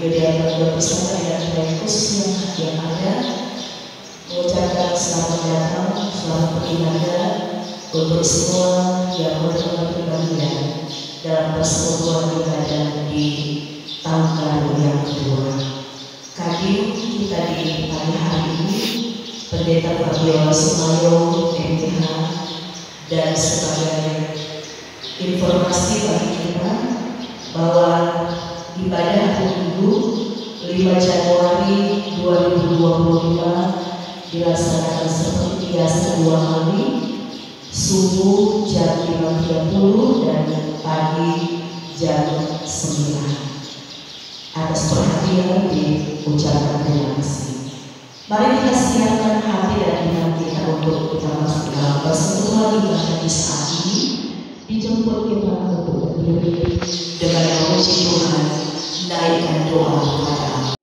Yaudah bersama dengan Raikus yang ada mengucapkan selamat datang, selamat beribadah untuk semua yang berbahagia dalam persekutuan ibadah di tahun baru yang kedua. Kadin kita di pagi hari ini Pendeta Fabiola Sumayo MTH, dan sebagai informasi bagi kita bahwa ibadah hari Minggu 5 Januari 2025 dilaksanakan seperti biasa 2 kali, subuh jam 5.30 dan pagi jam 9. Atas perhatian diucapkan terima kasih. Mari kita siapkan hati dan iman kita untuk kita masuk dalam persekutuan ibadah di saat ini. Dijemput kita untuk berdiri dengan memuji Tuhan, naikkan doa kepada Allah.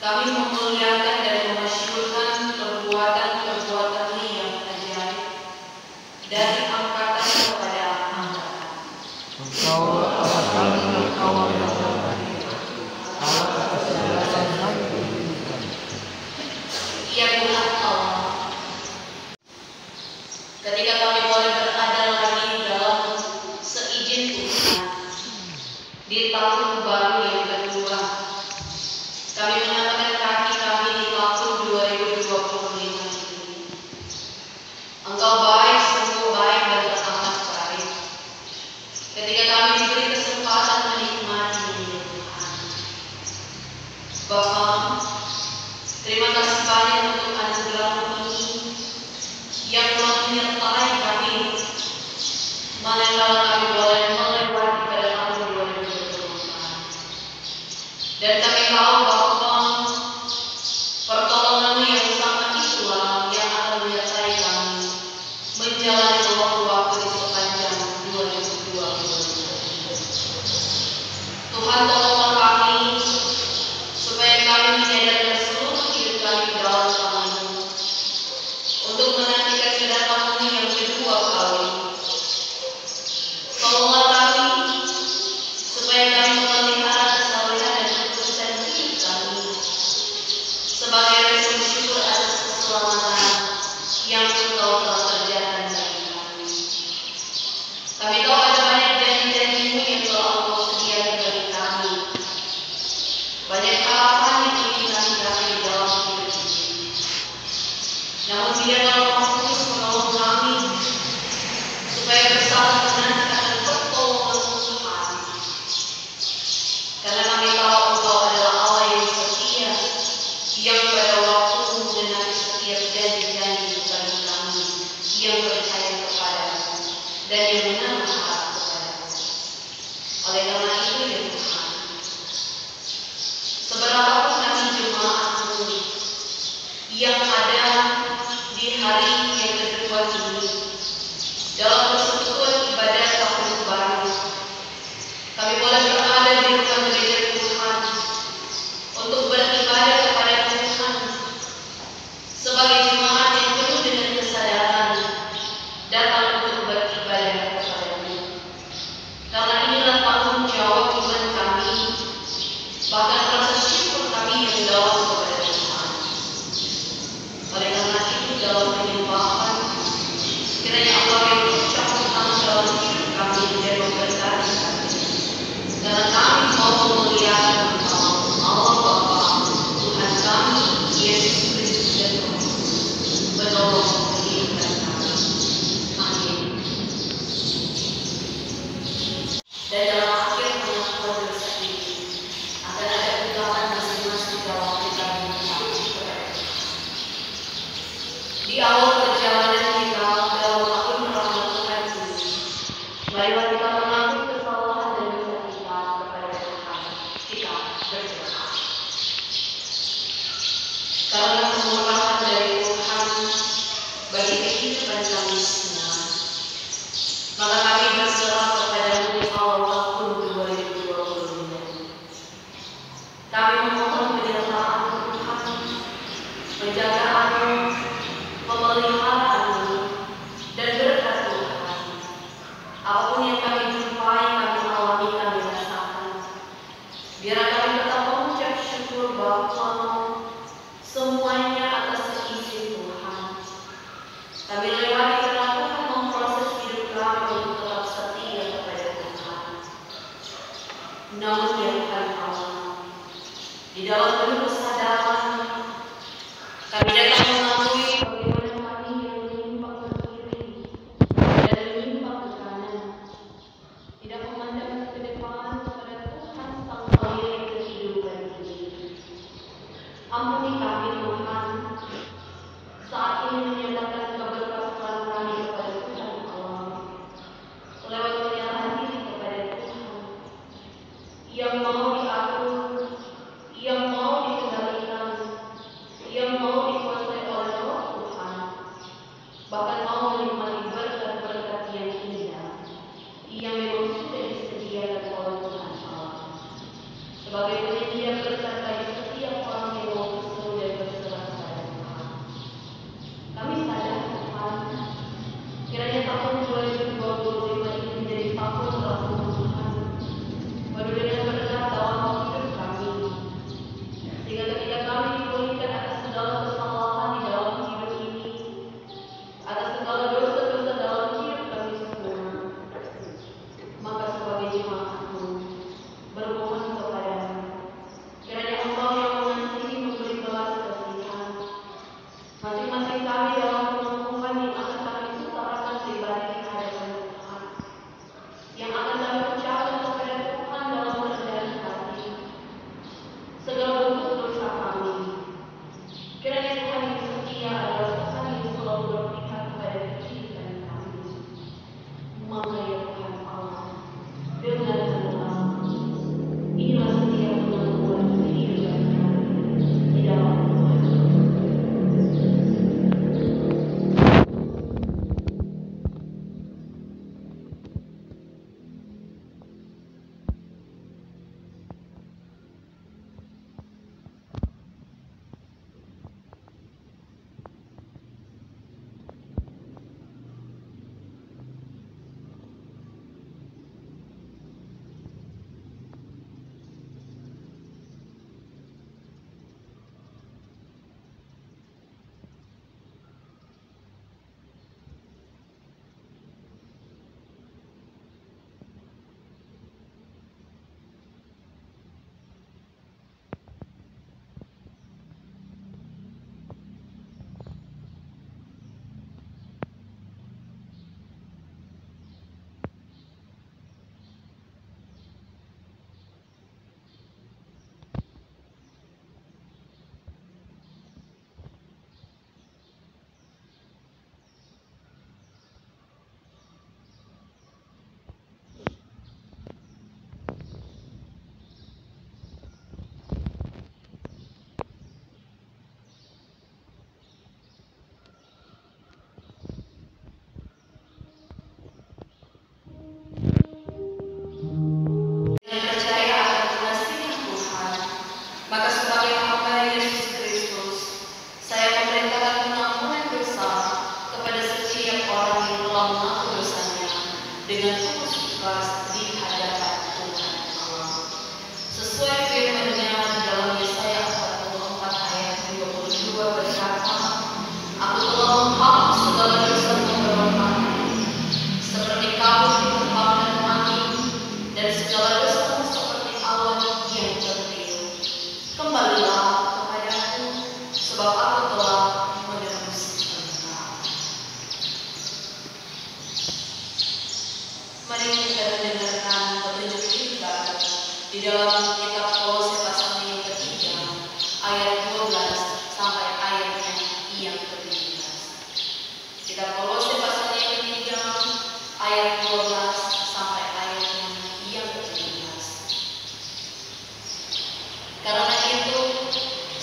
Kami memuliakan dan memasyhurkan perbuatan-perbuatan yang ajaib dari angkatan kepada angkatan. Engkau Ia Tuhan Allah. Ketika kami boleh berada lagi dalam seizin Tuhan di tahun baru yang kedua, kami menyatakan kaki kami di tahun 2025 ini. Engkau baik, sungguh baik dan teramat baik. Ketika kami diberi kesempatan menikmati Tuhan. Bapa, terima kasih banyak untuk anugerah ini yang telah menyertai kami manakala kami boleh melewati pada tahun 2024. Kami tahu ada banyak janji-janji-Mu yang telah Engkau sediakan bagi kami. Banyak harapan yang ingin kami capai di dalam hidup ini. Namun biarlah Roh Kudus menolong kami supaya bersama dengan akan pertolongan Tuhan. Karena kami tahu Engkau adalah Allah yang setia, yang pada waktu mengenai setiap janji-janji bagi kami, yang percaya kepada-Mu dan yang menaruh harap kepada-Mu. Oleh karena itu ya Tuhan, seberapapun kami jemaat-Mu yang ada di hari yang kedua ini dalam persekutuan ibadah tahun baru, kami boleh berada di rumah gereja Tuhan untuk beribadah kepada Tuhan sebagai jemaat yang penuh dengan kesadaran datang untuk beribadah kepada-Mu. Karena inilah tanggung jawab iman kami, bahkan rasa syukur kami yang dalam kepada Tuhan. Oleh karena itu dalam penyembahan, kiranya Allah yang berucap tentang dalam hidup kami dan memberkati kami. Karena kami mau memuliakan Engkau, Allah Bapa, Tuhan kami, Yesus Kristus dan Roh Kudus, menolong kehidupan kami. Amin. Dan dalam akhir pengakuan dosa ini, akan ada ungkapan masing-masing dalam kita mengucap kepada Tuhan. Di awal perjalanan kita dalam tahun rahmat Tuhan ini, marilah kita mengaku kesalahan dan dosa kita kepada Tuhan. Kita berdoa. Karena kemurahan dari Tuhan bagi kehidupan kami semua, maka kami berserah kepada-Mu awal tahun 2022. Kami memohon penyertaan Tuhan, penjagaan-Mu, pemeliharaan-Mu, dan berkat Tuhan. Apapun yang kami jumpai, kami alami, kami rasakan. Biar kami tetap mengucap syukur bahwa semuanya atas izin Tuhan. Kami lewati karena Tuhan memproses hidup kami untuk tetap setia kepada Tuhan. Namun ya Tuhan Allah, di dalam penuh kesadaran, kami datang mengakui bagaimana kami yang menyimpang ke kiri dan menyimpang ke kanan, tidak memandang ke depan kepada Tuhan sang pemilik kehidupan ini. Ampuni kami Tuhan, saat ini menyatakan keberpasrahan kami kepada Tuhan Allah, lewat penyerahan diri kepada Tuhan, yang mau diatur, yang mau dengan tulus ikhlas di hadapan Tuhan Allah. Sesuai firman-Nya di dalam Yesaya 44 ayat 22 berkata, Aku telah menghapus segala dosa pemberontakan, seperti kabut diterbangkan angin, dan segala dosa seperti awan yang tertiup. Kembalilah kepadaku, sebab aku telah menebus engkau. Mari kita mendengarkan petunjuk firman di dalam kitab Kolose pasal yang ketiga, ayat 12 sampai ayatnya yang ke-15. Kitab Kolose pasal yang ketiga, ayat 12 sampai ayatnya yang ke-15. Karena itu,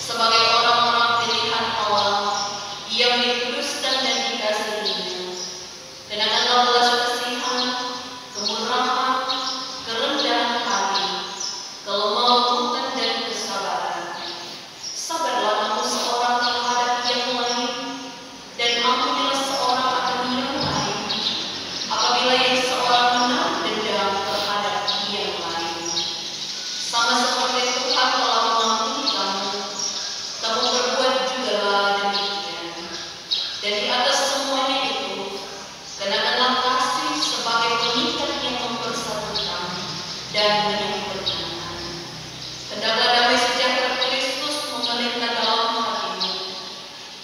sebagai orang-orang pilihan Allah yang dikuduskan dan dikasihinya, kenakanlah belas kasihan, kemurahan, kerendahan hati, kelemah lembutan dan kesabaran. Sabarlah kamu seorang terhadap yang lain, dan ampunilah seorang akan yang lain, apabila yang seorang menahan dendam terhadap yang lain. Sama seperti Tuhan telah mengampuni kamu, kamu berbuat jugalah demikian. Dan di atas semuanya itu, kenakanlah kasih sebagai pengikat yang mempersatukan dan menyempurnakan. Hendaklah damai sejahtera Kristus memerintah dalam hatimu,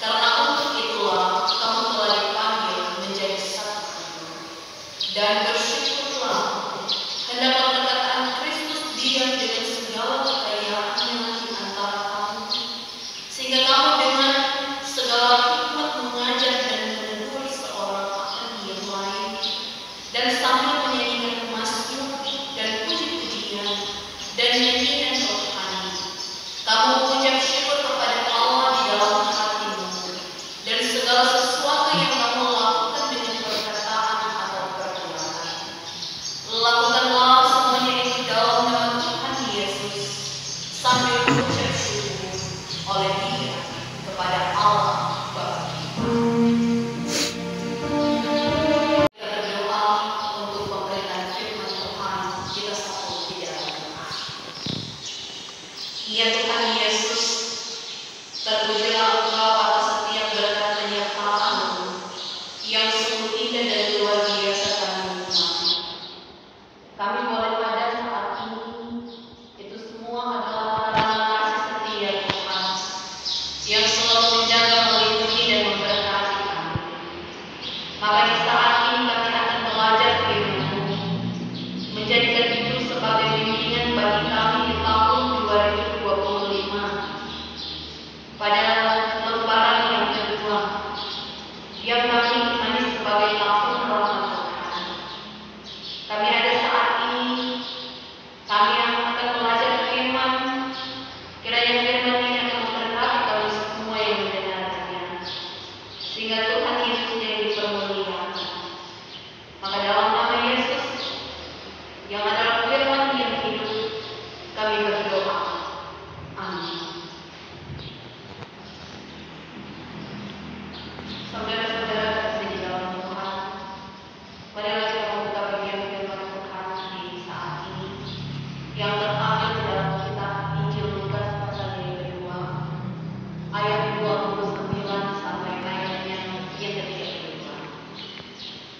karena untuk itulah kamu telah dipanggil menjadi satu. Dan bersyukurlah, hendaklah perkataan Kristus diam dengan segala kekayaannya di antara kamu, sehingga kamu dengan segala hikmat mengajar dan menegur seorang akan yang lain, dan sambil menyanyikan mazmur dan puji-pujian dan nyanyian rohani, kamu mengucap syukur kepada Allah di dalam hatimu, dan segala sesuatu yang kamu lakukan dengan perkataan atau perbuatan, lakukanlah semuanya itu dalam nama Tuhan Yesus, sambil mengucap syukur oleh Dia kepada Allah Bapa. Kita berdoa untuk pemberitaan firman Tuhan, kita satu di dalam doa. Ya Tuhan Yesus, terpujilah Engkau atas setiap berkat penyertaan-Mu yang sungguh indah dan luar biasa kami nikmati. Kami boleh pada saat ini, itu semua adalah karena kasih setia Tuhan yang selalu menjaga, melindungi dan memberkati kami. Maka di saat ini kami akan belajar firman-Mu, menjadikan itu sebagai bimbingan bagi kami di tahun 2025 pada lembaran yang kedua, yang kami imani sebagai tahun rahmat Tuhan. Kami ada saat ini, kami yang akan belajar firman, kiranya firman ini akan memberkati kami semua yang mendengarkannya, sehingga Tuhan Yesus yang dipermuliakan. Maka dalam nama Yesus, yang adalah firman yang hidup, kami berdoa. Amin. Saudara-saudara terkasih di dalam Tuhan, marilah kita membuka bagian firman Tuhan di saat ini, yang terambil dalam kitab Injil Lukas pasal yang kedua, ayat 29 sampai ayatnya yang ke-32.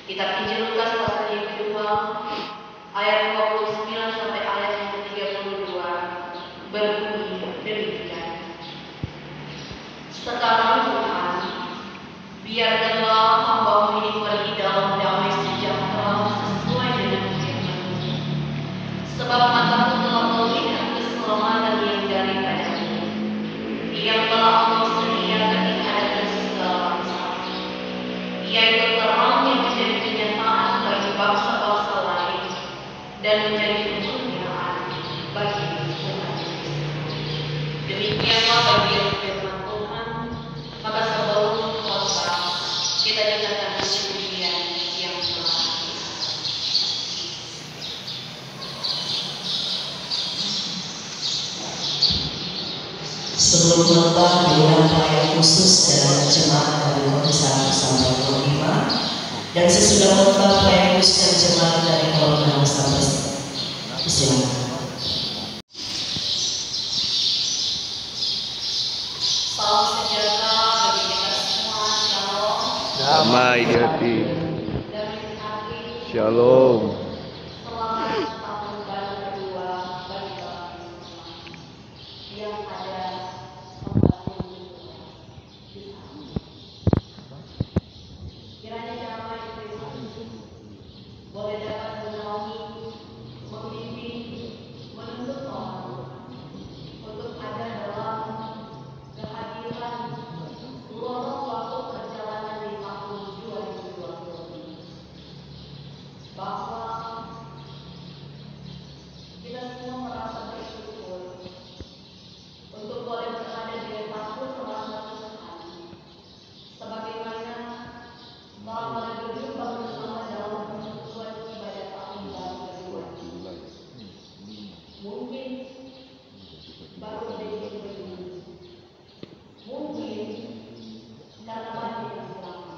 Kitab Injil Lukas pasal yang kedua, ayat 29 sampai ayat yang ke-32 berbunyi demikian. Sekarang Tuhan, biarkanlah hamba-Mu ini pergi dalam damai sejahtera sesuai dengan firman-Mu, sebab mataku telah melihat keselamatan yang daripada-Mu, yang telah Engkau sediakan di hadapan segala bangsa, yaitu terang yang menjadi kenyataan bagi bangsa-bangsa lain dan menjadi kemuliaan bagi umat Kristus. Demikianlah bagian firman Tuhan. Maka sebelum khotbah, kita dengarkan pujian yang telah kita. Sebelum khotbah dengan ayat khusus dan jemaat dari Kota 1 sampai 25, dan sesudah khotbah ayat khusus dan jemaat Sejati. Shalom. Selamat tahun baru kedua bagi kami semua yang ada tempat yang kedua di sana. Kiranya damai Kristus boleh dapat menaungi, membimbing, menuntut orang untuk ada dalam kehadiran lorong waktu perjalanan di tahun 2020, bahwa kita semua merasa bersyukur untuk boleh berada di tahun rahmat Tuhan, sebagaimana telah boleh berjumpa bersama dalam persekutuan ibadah tahun baru kedua. Mungkin baru sedikit begini, mungkin karena banyak yang lama,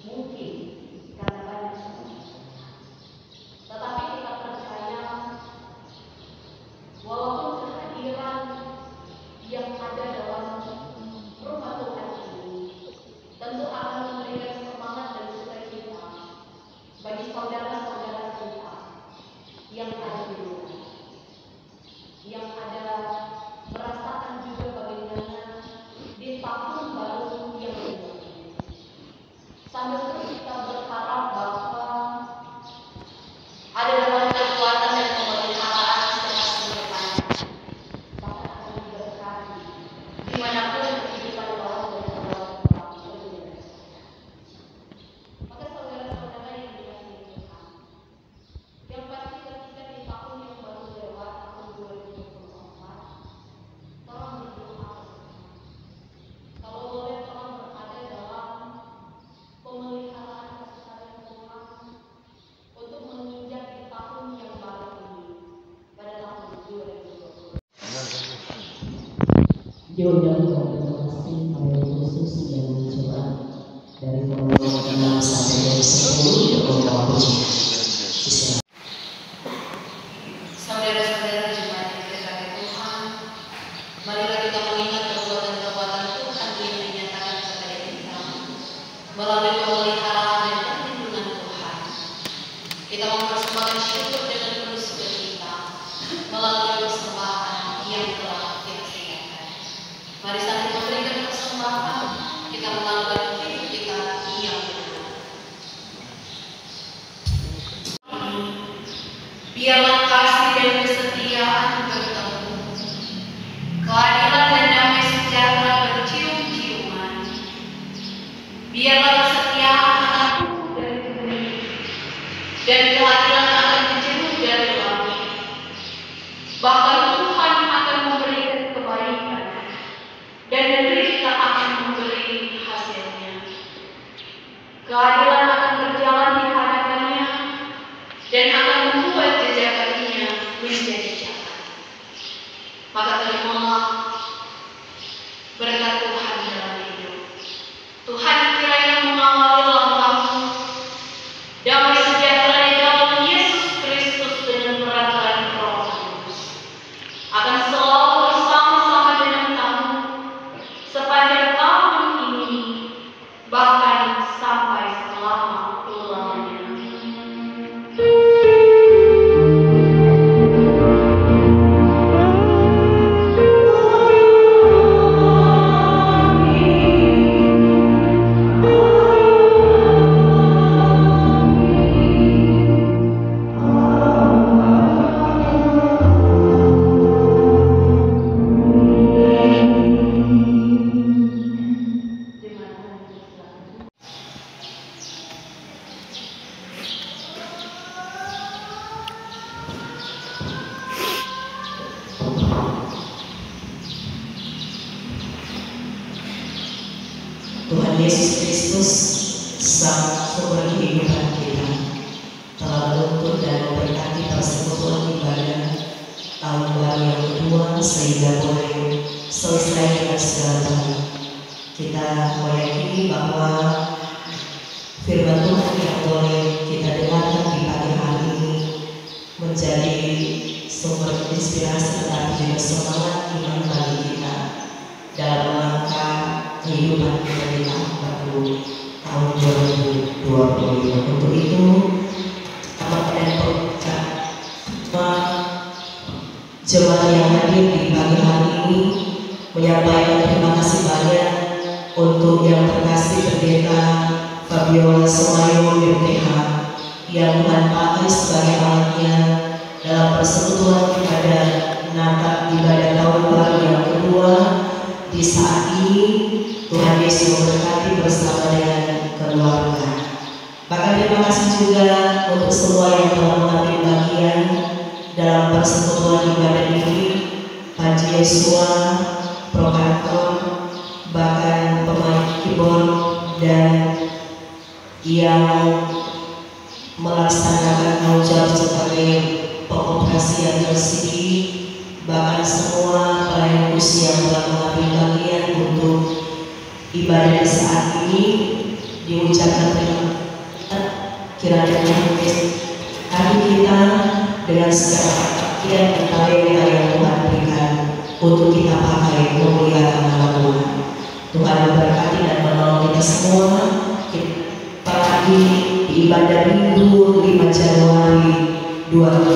mungkin karena banyak sakit. Tetapi kita percaya walaupun kehadiran yang ada dalam rumah Tuhan ini tentu akan memberikan semangat dan sukacita bagi saudara-saudara kita yang ada di luar, yang ada merasakan juga bagaimana di tahun baru yang kedua ini. Sambil terus kita berharap bahwa ada dalam kekuatan dan pemeliharaan sehat depan, bahkan akan diberkati dimanapun kehidupan orang berjalan. Maka saudara-saudara yang dikasihi Tuhan, yang pasti ketika di tahun yang baru lewat, tahun 2024, tolong berdoa. Kalau boleh tolong berada dalam pemeliharaan kasih sayang Tuhan untuk menginjak di tahun yang baru ini, pada tahun 2020. Diundang dan terima kasih pada khusus yang mencoba dari nomor 6 sampai dari 10 untuk waktunya. Saudara-saudara jemaat yang dikasihi Tuhan, marilah kita mengingat perbuatan-perbuatan Tuhan yang dinyatakan kepada kita melalui pemeliharaan dan perlindungan Tuhan. Kita mempersembahkan syukur dengan penuh sukacita melalui persembahan yang telah kita sediakan. Mari saat kita memberikan persembahan, kita mengalukan hidup kita yang benar. Biarlah kasih dan kesetiaan bertemu, keadilan dan damai sejahtera bercium-ciuman. Biarlah kesetiaan akan tumbuh dari bumi, dan keadilan akan menjemur dari langit. Bahkan Tuhan akan memberikan kebaikan, dan negeri kita akan memberi hasilnya. Keadilan akan berjalan di hadapannya, dan akan membuat jejak kakinya menjadi catat. Maka terimalah berkat Tuhan dalam hidup. Tuhan kiranya mengawali langkahmu, damai sejahtera di dalam Yesus Kristus dengan perantaraan Roh Kudus akan selalu bersama-sama dengan kamu sepanjang tahun ini, bahkan sampai selama-lamanya. Tuhan Yesus Kristus, sang sumber kehidupan kita, telah menuntun dan memberkati persekutuan ibadah tahun baru yang kedua sehingga boleh selesai dengan segala baik. Kita meyakini bahwa firman Tuhan yang boleh kita dengarkan di pagi hari ini menjadi sumber inspirasi tetapi juga semangat iman bagi kita dalam langkah kehidupan kita di tahun baru tahun jemaat yang hadir di pagi hari ini, menyampaikan terima kasih banyak untuk yang terkasih Pendeta Fabiola Somayo BPH yang Tuhan pakai sebagai alatnya dalam persekutuan pada Natal ibadah tahun baru yang kedua. Di saat ini Tuhan Yesus memberkati bersama dengan keluarga. Bahkan terima kasih juga untuk semua yang telah mengambil bagian dalam persekutuan ibadah ini, Panji Yesua, Prokantor, bahkan pemain keyboard dan yang melaksanakan tanggung jawab sebagai pengoperasian LCD, bahkan semua pelayan usia yang telah mengambil bagian untuk ibadah di saat ini, diucapkan terima kasih. Kiranya hati kita dengan segala yang kita yang Tuhan berikan untuk kita pakai memuliakan nama Tuhan. Tuhan memberkati dan menolong kita semua. Pagi di ibadah Minggu 5 Januari 2021